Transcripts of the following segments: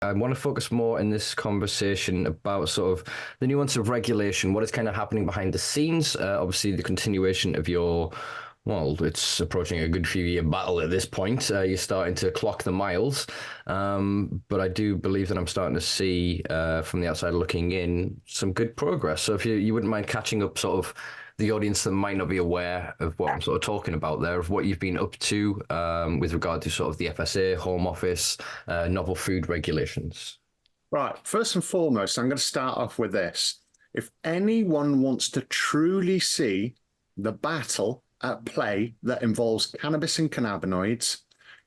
I want to focus more in this conversation about sort of the nuance of regulation, what is kind of happening behind the scenes. Obviously, the continuation of your, well, it's approaching a good few year battle at this point. You're starting to clock the miles. But I do believe that I'm starting to see from the outside looking in some good progress. So if you wouldn't mind catching up sort of the audience that might not be aware of what I'm sort of talking about there, of what you've been up to with regard to sort of the FSA, Home Office, novel food regulations. Right. First and foremost, I'm going to start off with this. If anyone wants to truly see the battle at play that involves cannabis and cannabinoids,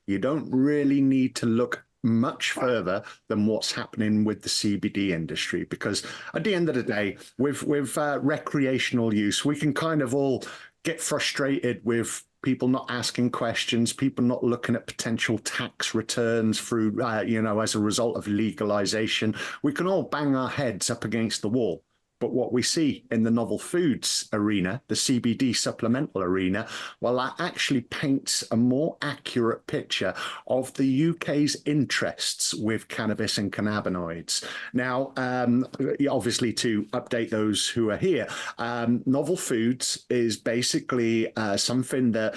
you don't really need to look much further than what's happening with the CBD industry, because at the end of the day, with recreational use, we can kind of all get frustrated with people not asking questions, people not looking at potential tax returns through, as a result of legalization. We can all bang our heads up against the wall. But what we see in the novel foods arena, the CBD supplemental arena, well, that actually paints a more accurate picture of the UK's interests with cannabis and cannabinoids. Now, obviously, to update those who are here, novel foods is basically something that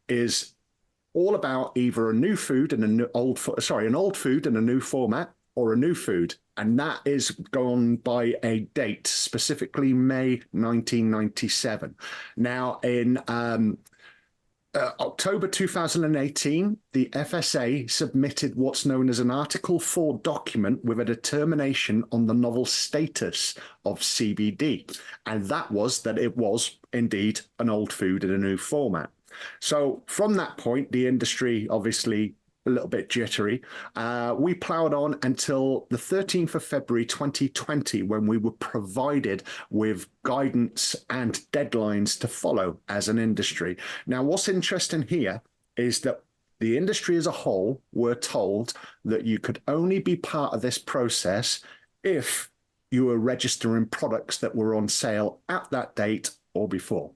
is all about either a new food and an old food and a new format, or a new food, and that is gone by a date, specifically May 1997. Now, in October 2018, the FSA submitted what's known as an Article 4 document with a determination on the novel status of CBD, and that was that it was indeed an old food in a new format. So from that point, the industry obviously a little bit jittery. We ploughed on until the 13th of February 2020, when we were provided with guidance and deadlines to follow as an industry. Now, what's interesting here is that the industry as a whole were told that you could only be part of this process if you were registering products that were on sale at that date or before,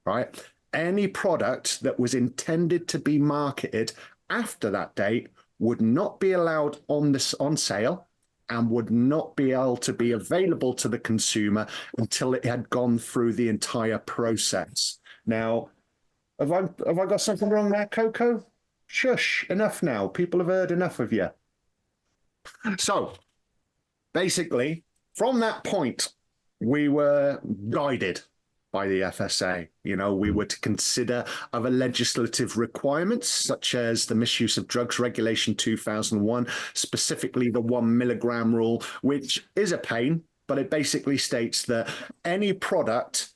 right? Any product that was intended to be marketed after that date would not be allowed on sale and would not be able to be available to the consumer until it had gone through the entire process. Now, have I got something wrong there, Coco? Shush, enough now. People have heard enough of you. So, basically, from that point, we were guided by the FSA. We were to consider other legislative requirements, such as the Misuse of Drugs Regulation 2001, specifically the 1 milligram rule, which is a pain, but it basically states that any product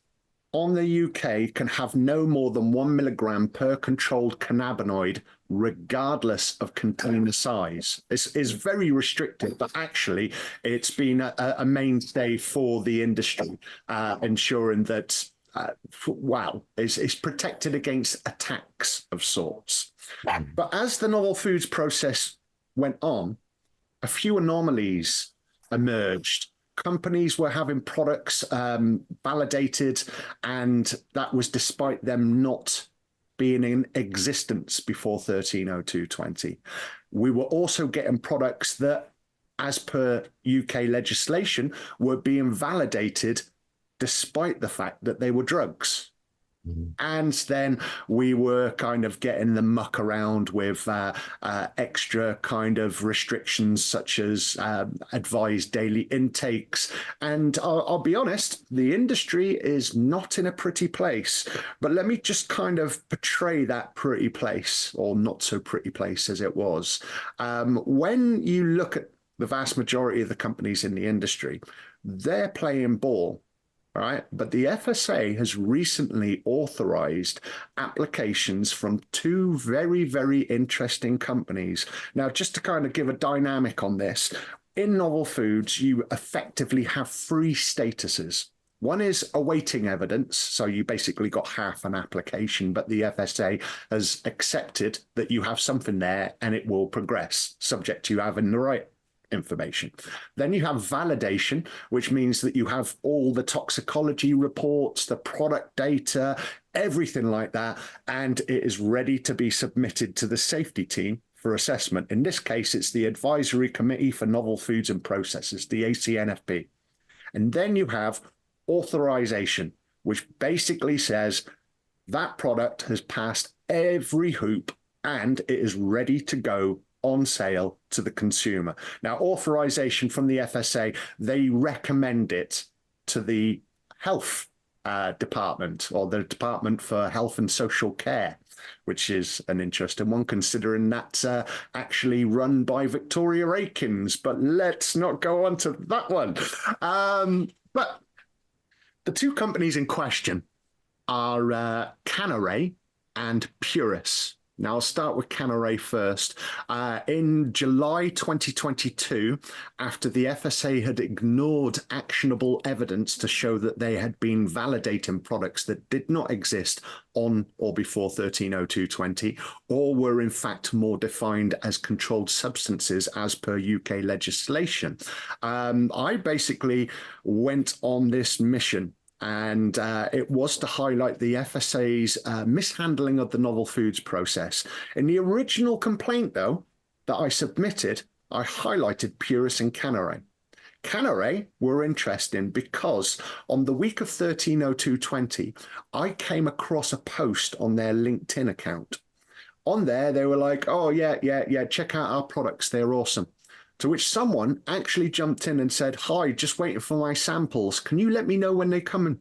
on the UK can have no more than 1 milligram per controlled cannabinoid, regardless of container size. It's very restricted, but actually it's been a mainstay for the industry, ensuring that is protected against attacks of sorts. But as the novel foods process went on, a few anomalies emerged. Companies were having products validated, and that was despite them not being in existence before 130220. We were also getting products that, as per UK legislation, were being validated despite the fact that they were drugs. And then we were kind of getting the muck around with extra kind of restrictions, such as advised daily intakes. And I'll be honest, the industry is not in a pretty place. But let me just kind of portray that pretty place, or not so pretty place as it was. When you look at the vast majority of the companies in the industry, they're playing ball. Right, but the FSA has recently authorized applications from two very, very interesting companies. Now, just to kind of give a dynamic on this, in novel foods, you effectively have three statuses. One is awaiting evidence, so you basically got half an application, but the FSA has accepted that you have something there and it will progress, subject to you having the right information. Then you have validation, which means that you have all the toxicology reports, the product data, everything like that, and it is ready to be submitted to the safety team for assessment. In this case, it's the Advisory Committee for Novel Foods and Processes, the ACNFP. And then you have authorization, which basically says that product has passed every hoop and it is ready to go on sale to the consumer. Now, authorization from the FSA, they recommend it to the health department, or the Department for Health and Social Care, which is an interesting one, considering that's actually run by Victoria Akins. But let's not go on to that one. But the two companies in question are Cannaray and Purus. Now, I'll start with Cannaray first. In July 2022, after the FSA had ignored actionable evidence to show that they had been validating products that did not exist on or before 130220, or were in fact more defined as controlled substances as per UK legislation, I basically went on this mission. And it was to highlight the FSA's mishandling of the novel foods process. In the original complaint, though, that I submitted, I highlighted Purus and Cannaray. Cannaray were interesting because on the week of 130220, I came across a post on their LinkedIn account. On there, they were like, oh, yeah, check out our products. They're awesome. To which someone actually jumped in and said, hi, just waiting for my samples. Can you let me know when they're coming,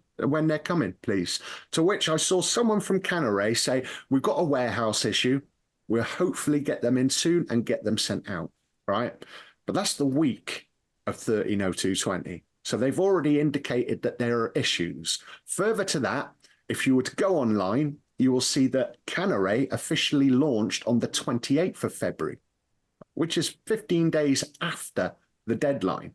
please? To which I saw someone from Cannaray say, we've got a warehouse issue. We'll hopefully get them in soon and get them sent out, right? But that's the week of 130220. So they've already indicated that there are issues. Further to that, if you were to go online, you will see that Cannaray officially launched on the 28th of February. Which is 15 days after the deadline.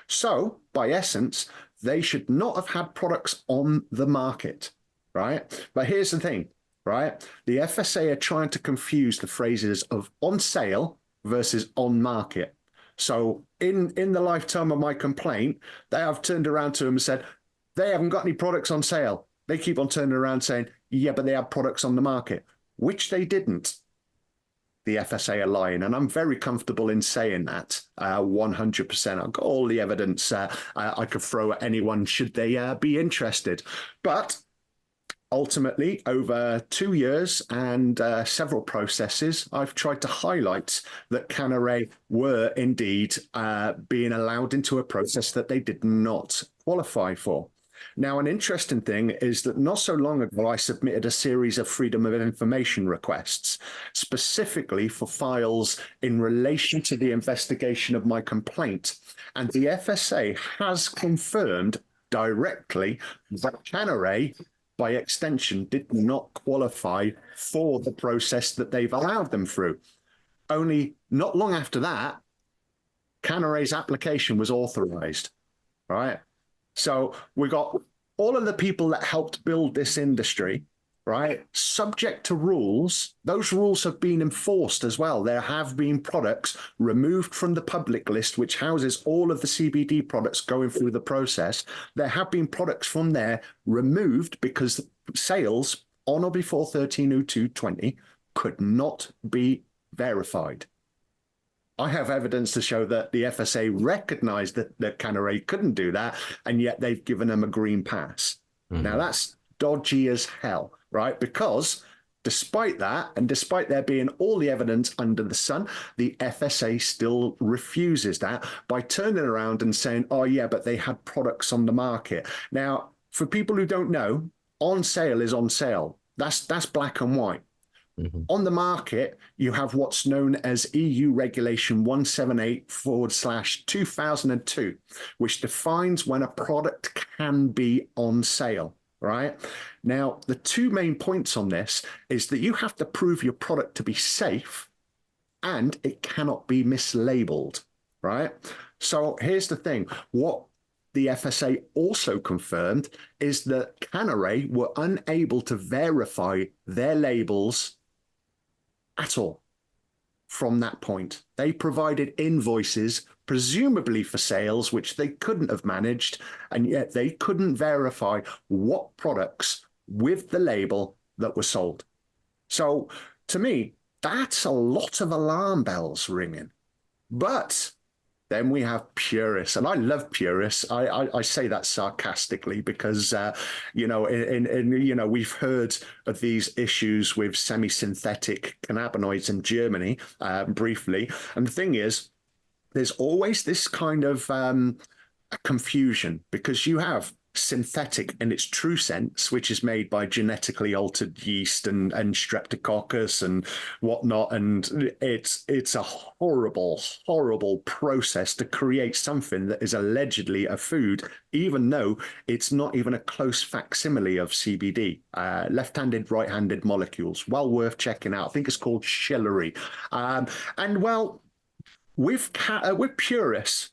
So, by essence, they should not have had products on the market, right? But here's the thing, right? The FSA are trying to confuse the phrases of on sale versus on market. So, in the lifetime of my complaint, they have turned around to them and said, they haven't got any products on sale. They keep on turning around saying, yeah, but they have products on the market, which they didn't. The FSA are lying, and I'm very comfortable in saying that 100%. I've got all the evidence I could throw at anyone should they be interested. But ultimately, over 2 years and several processes, I've tried to highlight that Cannaray were indeed being allowed into a process that they did not qualify for. Now, an interesting thing is that not so long ago, I submitted a series of Freedom of Information requests, specifically for files in relation to the investigation of my complaint. And the FSA has confirmed directly that Cannaray, by extension, did not qualify for the process that they've allowed them through. Only not long after that, Cannaray's application was authorized, right? So we got all of the people that helped build this industry, right, subject to rules. Those rules have been enforced as well. There have been products removed from the public list, which houses all of the CBD products going through the process. There have been products from there removed because sales on or before 130220 could not be verified. I have evidence to show that the FSA recognized that Cannaray couldn't do that, and yet they've given them a green pass. Mm-hmm. Now, that's dodgy as hell, right? Because despite that, and despite there being all the evidence under the sun, the FSA still refuses that by turning around and saying, oh, yeah, but they had products on the market. Now, for people who don't know, on sale is on sale. That's black and white. Mm-hmm. On the market, you have what's known as EU Regulation 178/2002, which defines when a product can be on sale, right? Now, the two main points on this is that you have to prove your product to be safe and it cannot be mislabeled, right? So here's the thing. What the FSA also confirmed is that Cannaray were unable to verify their labels at all from that point. They provided invoices, presumably for sales, which they couldn't have managed, and yet they couldn't verify what products with the label that were sold. So to me, That's a lot of alarm bells ringing. But then we have purists, and I love purists. I say that sarcastically because we've heard of these issues with semi-synthetic cannabinoids in Germany briefly, and the thing is, there's always this kind of confusion because you have synthetic in its true sense, which is made by genetically altered yeast and streptococcus and whatnot. And it's a horrible, horrible process to create something that is allegedly a food, even though it's not even a close facsimile of CBD. Left-handed, right-handed molecules. Well worth checking out. I think it's called Shillery. With purists,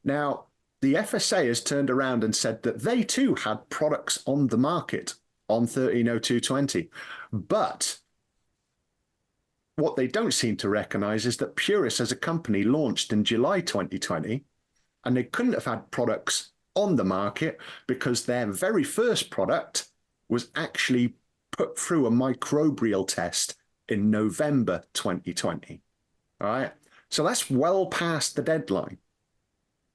now, the FSA has turned around and said that they too had products on the market on 130220. But what they don't seem to recognize is that Purist as a company launched in July 2020, and they couldn't have had products on the market because their very first product was actually put through a microbial test in November 2020. All right. So that's well past the deadline.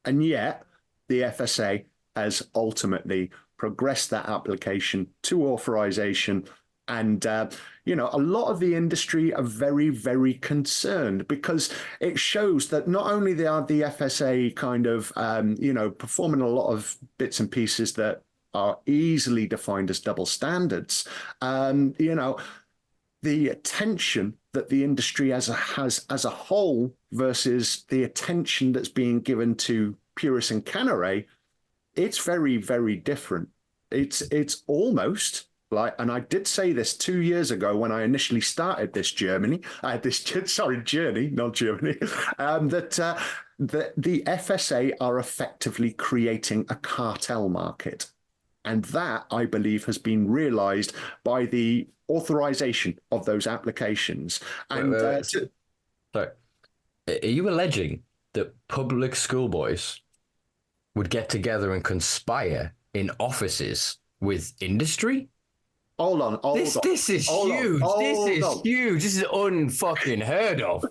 And yet, the FSA has ultimately progressed that application to authorization. And, a lot of the industry are very, very concerned because it shows that not only are the FSA kind of, performing a lot of bits and pieces that are easily defined as double standards, the attention that the industry has as a whole versus the attention that's being given to Purist and Canneray, it's very, very different. It's almost like, and I did say this 2 years ago when I initially started this journey, not Germany, that the FSA are effectively creating a cartel market. And that, I believe, has been realized by the authorization of those applications. And Sorry, are you alleging that public schoolboys would get together and conspire in offices with industry? Hold on. This is huge. This is huge. This is unfucking heard of.